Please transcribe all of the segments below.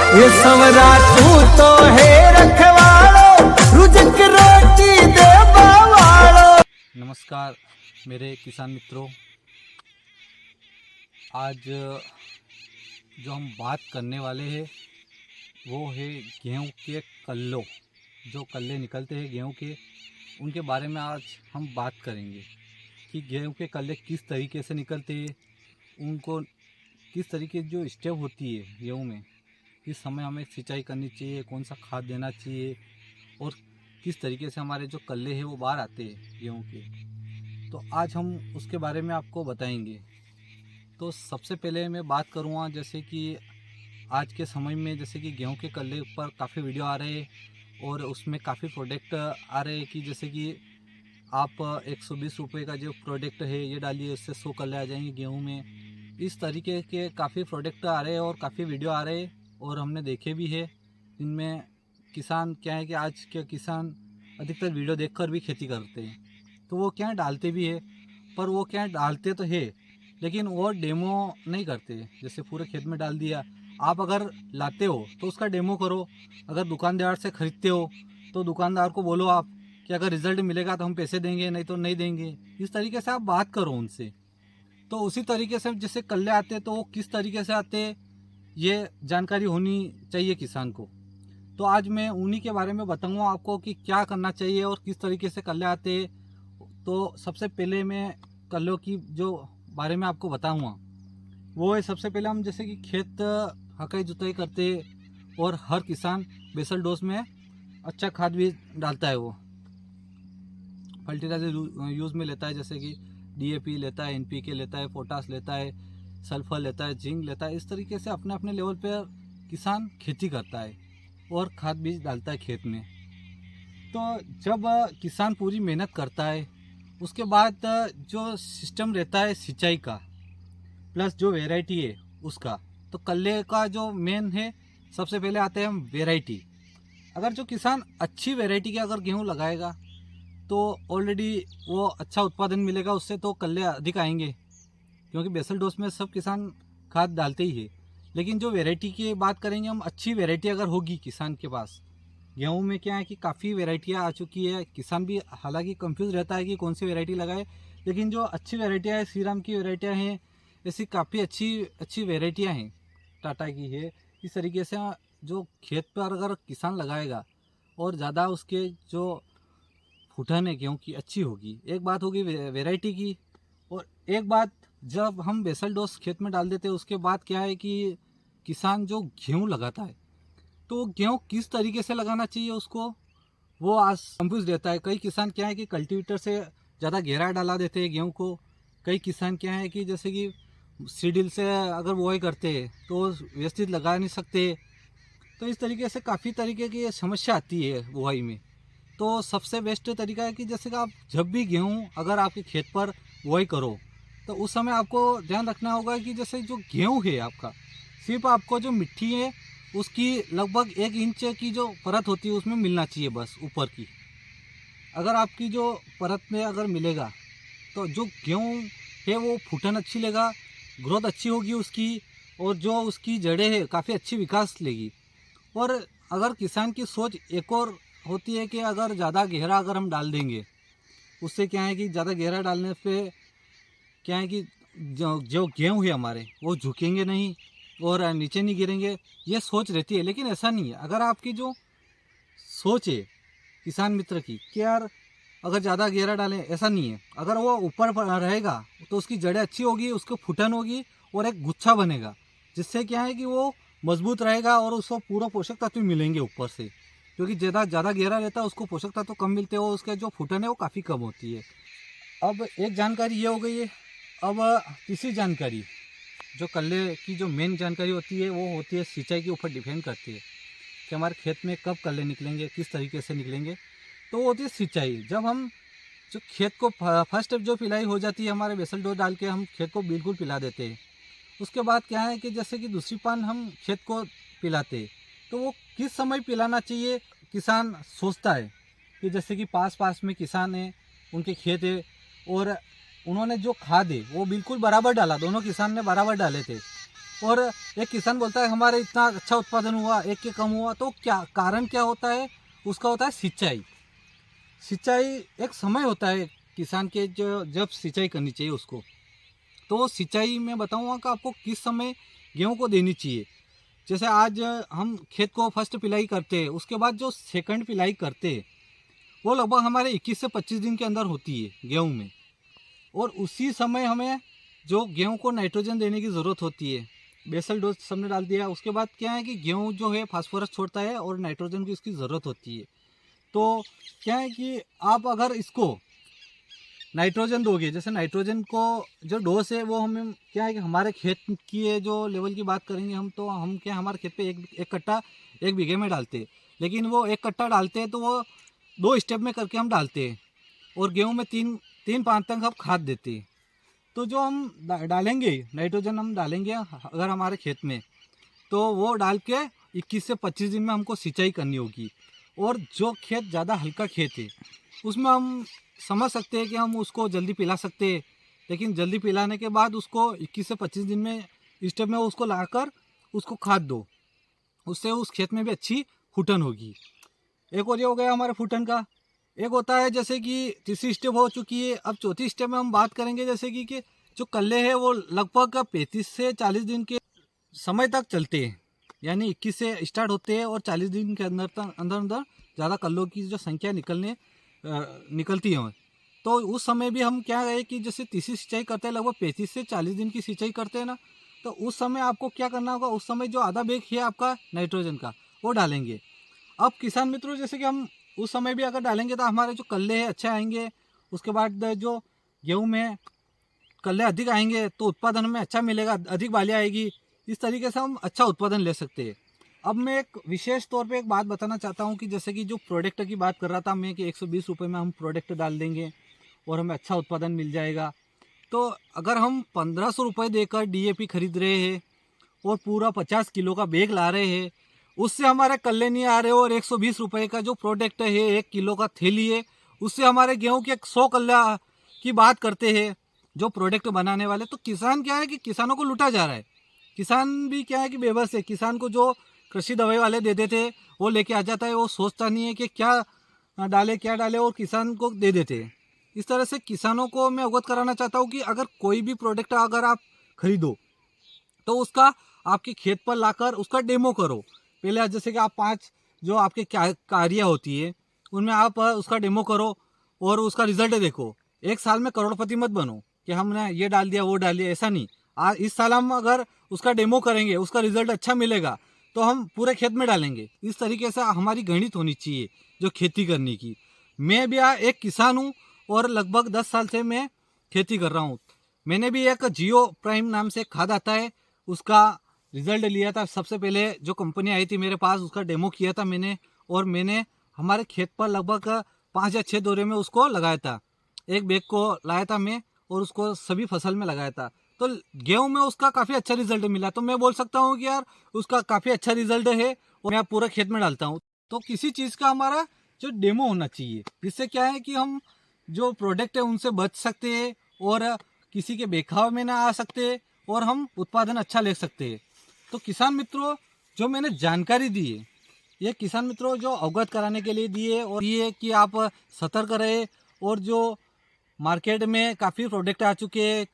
ये सवरा तू तो है रखवालो रुजक रोटी दे बावालो। नमस्कार मेरे किसान मित्रों, आज जो हम बात करने वाले हैं वो है गेहूं के कल्लों। जो कल्ले निकलते हैं गेहूं के, उनके बारे में आज हम बात करेंगे कि गेहूं के कल्ले किस तरीके से निकलते हैं, उनको किस तरीके जो स्टेप होती है गेहूं में, किस समय हमें सिंचाई करनी चाहिए, कौन सा खाद देना चाहिए और किस तरीके से हमारे जो कल्ले हैं वो बाहर आते हैं गेहूं के। तो आज हम उसके बारे में आपको बताएंगे। तो सबसे पहले मैं बात करूँगा जैसे कि आज के समय में जैसे कि गेहूं के कल्ले पर काफ़ी वीडियो आ रहे हैं और उसमें काफ़ी प्रोडक्ट आ रहे हैं कि जैसे कि आप 120 रुपये का जो प्रोडक्ट है ये डालिए, उससे 100 कल्ले आ जाएंगे गेहूं में। इस तरीके के काफ़ी प्रोडक्ट आ रहे हैं और काफ़ी वीडियो आ रहे हैं और हमने देखे भी है। इनमें किसान क्या है कि आज के किसान अधिकतर वीडियो देखकर भी खेती करते हैं, तो वो क्या डालते भी है, पर वो क्या डालते तो है लेकिन वो डेमो नहीं करते। जैसे पूरे खेत में डाल दिया, आप अगर लाते हो तो उसका डेमो करो। अगर दुकानदार से ख़रीदते हो तो दुकानदार को बोलो आप कि अगर रिज़ल्ट मिलेगा तो हम पैसे देंगे, नहीं तो नहीं देंगे। इस तरीके से आप बात करो उनसे। तो उसी तरीके से जैसे कल्ले आते तो वो किस तरीके से आते ये जानकारी होनी चाहिए किसान को। तो आज मैं उन्हीं के बारे में बताऊंगा आपको कि क्या करना चाहिए और किस तरीके से कल्ले आते। तो सबसे पहले मैं कल्लों की जो बारे में आपको बताऊंगा वो है, सबसे पहले हम जैसे कि खेत हकाई जुताई करते और हर किसान बेसल डोज में अच्छा खाद भी डालता है, वो फर्टिलाइजर यूज़ में लेता है, जैसे कि DAP लेता है, NPK लेता है, पोटास लेता है, सल्फर लेता है, जिंक लेता है। इस तरीके से अपने अपने लेवल पर किसान खेती करता है और खाद बीज डालता है खेत में। तो जब किसान पूरी मेहनत करता है उसके बाद जो सिस्टम रहता है सिंचाई का प्लस जो वैरायटी है उसका, तो कल्ले का जो मेन है सबसे पहले आते हैं हम वैरायटी। अगर जो किसान अच्छी वैरायटी के अगर गेहूं लगाएगा तो ऑलरेडी वो अच्छा उत्पादन मिलेगा उससे, तो कल्ले अधिक आएंगे क्योंकि बेसल डोज में सब किसान खाद डालते ही है। लेकिन जो वैरायटी की बात करेंगे हम, अच्छी वैरायटी अगर होगी किसान के पास, गेहूं में क्या है कि काफ़ी वैरायटियाँ आ चुकी है, किसान भी हालांकि कंफ्यूज रहता है कि कौन सी वैरायटी लगाए, लेकिन जो अच्छी वैरायटियाँ है, श्रीराम की वैरायटियाँ हैं, ऐसी काफ़ी अच्छी वैरायटियाँ हैं, टाटा की है। इस तरीके से जो खेत पर अगर किसान लगाएगा और ज़्यादा उसके जो फुटन है गेहूँ की अच्छी होगी। एक बात होगी वैरायटी की, और एक बात जब हम बेसल डोज खेत में डाल देते हैं उसके बाद क्या है कि किसान जो गेहूँ लगाता है तो गेहूँ किस तरीके से लगाना चाहिए उसको, वो आज कंफ्यूज रहता है। कई किसान क्या है कि कल्टीवेटर से ज़्यादा गहरा डाला देते हैं गेहूँ को। कई किसान क्या है कि जैसे कि सीडिल से अगर बुआई करते हैं तो व्यवस्थित लगा नहीं सकते। तो इस तरीके से काफ़ी तरीके की समस्या आती है बुआई में। तो सबसे बेस्ट तरीका है कि जैसे कि आप जब भी गेहूँ अगर आपके खेत पर बुआई करो तो उस समय आपको ध्यान रखना होगा कि जैसे जो गेहूँ है आपका, सिर्फ आपको जो मिट्टी है उसकी लगभग 1 इंच की जो परत होती है उसमें मिलना चाहिए बस ऊपर की। अगर आपकी जो परत में अगर मिलेगा तो जो गेहूँ है वो फूटन अच्छी लेगा, ग्रोथ अच्छी होगी उसकी, और जो उसकी जड़ें है काफ़ी अच्छी विकास लेगी। और अगर किसान की सोच एक और होती है कि अगर ज़्यादा गहरा अगर हम डाल देंगे, उससे क्या है कि ज़्यादा गहरा डालने पे क्या है कि जो गेहूँ है हमारे वो झुकेंगे नहीं और नीचे नहीं गिरेंगे, ये सोच रहती है। लेकिन ऐसा नहीं है। अगर आपकी जो सोच है किसान मित्र की कि यार अगर ज़्यादा गहरा डालें, ऐसा नहीं है। अगर वो ऊपर रहेगा तो उसकी जड़ें अच्छी होगी, उसको फुटन होगी और एक गुच्छा बनेगा, जिससे क्या है कि वो मजबूत रहेगा और उसको पूरा पोषक तत्व मिलेंगे ऊपर से। क्योंकि ज़्यादा गहरा रहता है उसको पोषक तत्व कम मिलते हो, उसके जो फुटन है वो काफ़ी कम होती है। अब एक जानकारी ये हो गई है। अब तीसरी जानकारी, जो कल्ले की जो मेन जानकारी होती है वो होती है सिंचाई के ऊपर डिपेंड करती है कि हमारे खेत में कब कल्ले निकलेंगे, किस तरीके से निकलेंगे। तो वो होती है सिंचाई। जब हम जो खेत को फर्स्ट जो पिलाई हो जाती है हमारे बेसल डोज डाल के हम खेत को बिल्कुल पिला देते हैं। उसके बाद क्या है कि जैसे कि दूसरी पान हम खेत को पिलाते हैं, तो वो किस समय पिलाना चाहिए किसान सोचता है कि जैसे कि पास में किसान है, उनके खेत है और उन्होंने जो खाद है वो बिल्कुल बराबर डाला, दोनों किसान ने बराबर डाले थे। और एक किसान बोलता है हमारे इतना अच्छा उत्पादन हुआ, एक के कम हुआ, तो क्या कारण क्या होता है? उसका होता है सिंचाई। सिंचाई एक समय होता है किसान के जो जब सिंचाई करनी चाहिए उसको। तो वो सिंचाई मैं बताऊँगा कि आपको किस समय गेहूँ को देनी चाहिए। जैसे आज हम खेत को फर्स्ट पिलाई करते हैं, उसके बाद जो सेकंड पिलाई करते हैं वो लगभग हमारे 21 से 25 दिन के अंदर होती है गेहूँ में। और उसी समय हमें जो गेहूँ को नाइट्रोजन देने की ज़रूरत होती है, बेसल डोज सबने डाल दिया। उसके बाद क्या है कि गेहूँ जो है फास्फोरस छोड़ता है और नाइट्रोजन की इसकी ज़रूरत होती है। तो क्या है कि आप अगर इसको नाइट्रोजन दोगे, जैसे नाइट्रोजन को जो डोज है वो हमें क्या है कि हमारे खेत की है जो लेवल की बात करेंगे हम, तो हम क्या हमारे खेत पे एक कट्टा 1 बीघे में डालते हैं। लेकिन वो 1 कट्टा डालते हैं तो वो 2 स्टेप में करके हम डालते हैं। और गेहूँ में 3-5 तक हम खाद देते हैं। तो जो हम डालेंगे नाइट्रोजन हम डालेंगे अगर हमारे खेत में, तो वो डाल के 21 से 25 दिन में हमको सिंचाई करनी होगी। और जो खेत ज़्यादा हल्का खेत है उसमें हम समझ सकते हैं कि हम उसको जल्दी पिला सकते हैं, लेकिन जल्दी पिलाने के बाद उसको 21 से 25 दिन में स्टेप में उसको लाकर उसको खाद दो, उससे उस खेत में भी अच्छी फूटन होगी। एक और ये हो गया हमारे फूटन का। एक होता है जैसे कि तीसरी स्टेप हो चुकी है, अब चौथी स्टेप में हम बात करेंगे जैसे कि जो कल्ले हैं वो लगभग 35 से 40 दिन के समय तक चलते हैं। यानी 21 से स्टार्ट होते हैं और 40 दिन के अंदर अंदर ज़्यादा कल्लों की जो संख्या निकलती है। तो उस समय भी हम क्या है कि जैसे तीसरी सिंचाई करते हैं, लगभग 35 से 40 दिन की सिंचाई करते हैं ना, तो उस समय आपको क्या करना होगा, उस समय जो आधा बैग है आपका नाइट्रोजन का वो डालेंगे। अब किसान मित्रों जैसे कि हम उस समय भी अगर डालेंगे तो हमारे जो कल्ले हैं अच्छे आएंगे। उसके बाद जो गेहूँ में कल्ले अधिक आएंगे तो उत्पादन हमें अच्छा मिलेगा, अधिक बाली आएगी। इस तरीके से हम अच्छा उत्पादन ले सकते हैं। अब मैं एक विशेष तौर पे एक बात बताना चाहता हूँ कि जैसे कि जो प्रोडक्ट की बात कर रहा था मैं कि 120 रुपये में हम प्रोडक्ट डाल देंगे और हमें अच्छा उत्पादन मिल जाएगा। तो अगर हम 1500 रुपये देकर DAP खरीद रहे हैं और पूरा 50 किलो का बैग ला रहे हैं, उससे हमारे कल्ले नहीं आ रहे और 120 रुपये का जो प्रोडक्ट है 1 किलो का थैली है, उससे हमारे गेहूँ के 100 कल्ला की बात करते हैं जो प्रोडक्ट बनाने वाले। तो किसान क्या है कि किसानों को लूटा जा रहा है। किसान भी क्या है कि बेबस है। किसान को जो कृषि दवाई वाले देते थे वो लेके आ जाता है, वो सोचता नहीं है कि क्या डाले और किसान को दे देते हैं। इस तरह से किसानों को मैं अवगत कराना चाहता हूँ कि अगर कोई भी प्रोडक्ट अगर आप खरीदो तो उसका आपके खेत पर लाकर उसका डेमो करो। पहले जैसे कि आप 5 जो आपके कार्य होती है उनमें आप उसका डेमो करो और उसका रिजल्ट देखो। एक साल में करोड़पति मत बनो कि हमने ये डाल दिया वो डाल दिया, ऐसा नहीं। इस साल हम अगर उसका डेमो करेंगे, उसका रिजल्ट अच्छा मिलेगा तो हम पूरे खेत में डालेंगे। इस तरीके से हमारी गणित होनी चाहिए जो खेती करने की। मैं भी एक किसान हूँ और लगभग 10 साल से मैं खेती कर रहा हूँ। मैंने भी एक जियो प्राइम नाम से खाद आता है, उसका रिजल्ट लिया था। सबसे पहले जो कंपनी आई थी मेरे पास उसका डेमो किया था मैंने, और मैंने हमारे खेत पर लगभग 5 या 6 दौरे में उसको लगाया था। एक बैग को लाया था मैं और उसको सभी फसल में लगाया था। तो गेहूं में उसका काफ़ी अच्छा रिजल्ट मिला। तो मैं बोल सकता हूँ कि यार उसका काफ़ी अच्छा रिजल्ट है और मैं पूरा खेत में डालता हूँ। तो किसी चीज़ का हमारा जो डेमो होना चाहिए, जिससे क्या है कि हम जो प्रोडक्ट है उनसे बच सकते हैं और किसी के बेखाव में ना आ सकते और हम उत्पादन अच्छा ले सकते हैं। तो किसान मित्रों जो मैंने जानकारी दी है ये किसान मित्रों जो अवगत कराने के लिए दी है, और ये कि आप सतर्क रहे। और जो मार्केट में काफ़ी प्रोडक्ट आ चुके हैं,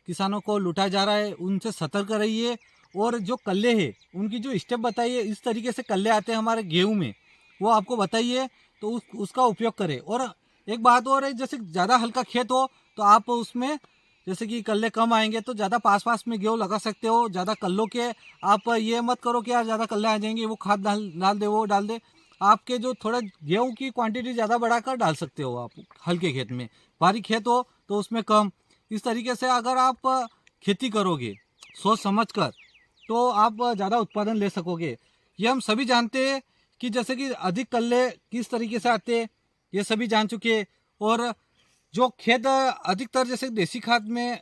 किसानों को लूटा जा रहा है, उनसे सतर्क रहिए। और जो कल्ले हैं उनकी जो स्टेप बताइए, इस तरीके से कल्ले आते हैं हमारे गेहूं में, वो आपको बताइए तो उसका उपयोग करें। और एक बात और है, जैसे ज़्यादा हल्का खेत हो तो आप उसमें जैसे कि कल्ले कम आएंगे तो ज़्यादा पास में गेहूँ लगा सकते हो। ज़्यादा कल्लों के आप ये मत करो कि यार ज़्यादा कल्ले आ जाएंगे, वो खाद डाल दे वो डाल दे। आपके जो थोड़ा गेहूँ की क्वांटिटी ज़्यादा बढ़ाकर डाल सकते हो आप हल्के खेत में। भारी खेत हो तो उसमें कम। इस तरीके से अगर आप खेती करोगे सोच समझ कर तो आप ज़्यादा उत्पादन ले सकोगे। ये हम सभी जानते हैं कि जैसे कि अधिक कल्ले किस तरीके से आते हैं, ये सभी जान चुके हैं। और जो खेत अधिकतर जैसे देसी खाद में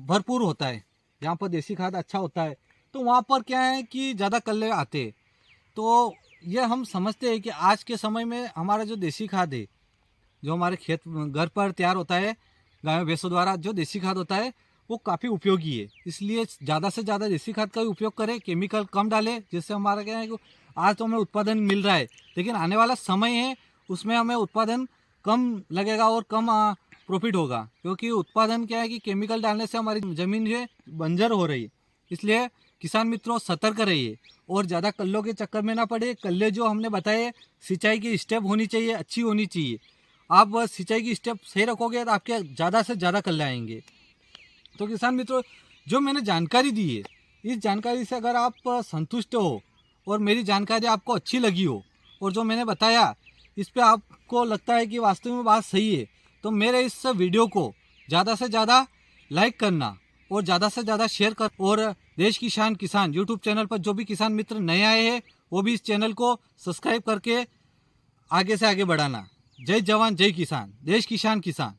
भरपूर होता है, जहाँ पर देसी खाद अच्छा होता है तो वहाँ पर क्या है कि ज़्यादा कल्ले आते हैं। तो ये हम समझते हैं कि आज के समय में हमारा जो देसी खाद है, जो हमारे खेत घर पर तैयार होता है गायों भैंसों द्वारा, जो देसी खाद होता है वो काफ़ी उपयोगी है। इसलिए ज़्यादा से ज़्यादा देसी खाद का ही उपयोग करें, केमिकल कम डालें, जिससे हमारा क्या है कि आज तो हमें उत्पादन मिल रहा है, लेकिन आने वाला समय है उसमें हमें उत्पादन कम लगेगा और कम प्रॉफिट होगा, क्योंकि उत्पादन क्या है कि केमिकल डालने से हमारी ज़मीन जो है बंजर हो रही है। इसलिए किसान मित्रों सतर्क रहिए और ज़्यादा कल्लों के चक्कर में ना पड़े। कल्ले जो हमने बताए, सिंचाई की स्टेप होनी चाहिए, अच्छी होनी चाहिए। आप सिंचाई की स्टेप सही रखोगे तो आपके ज़्यादा से ज़्यादा कल्ले आएंगे। तो किसान मित्रों, जो मैंने जानकारी दी है, इस जानकारी से अगर आप संतुष्ट हो और मेरी जानकारी आपको अच्छी लगी हो और जो मैंने बताया इस पे आपको लगता है कि वास्तव में बात सही है, तो मेरे इस वीडियो को ज़्यादा से ज़्यादा लाइक करना और ज़्यादा से ज़्यादा शेयर कर, और देश की शान किसान यूट्यूब चैनल पर जो भी किसान मित्र नए आए हैं वो भी इस चैनल को सब्सक्राइब करके आगे से आगे बढ़ाना। जय जवान जय किसान, देश की शान किसान।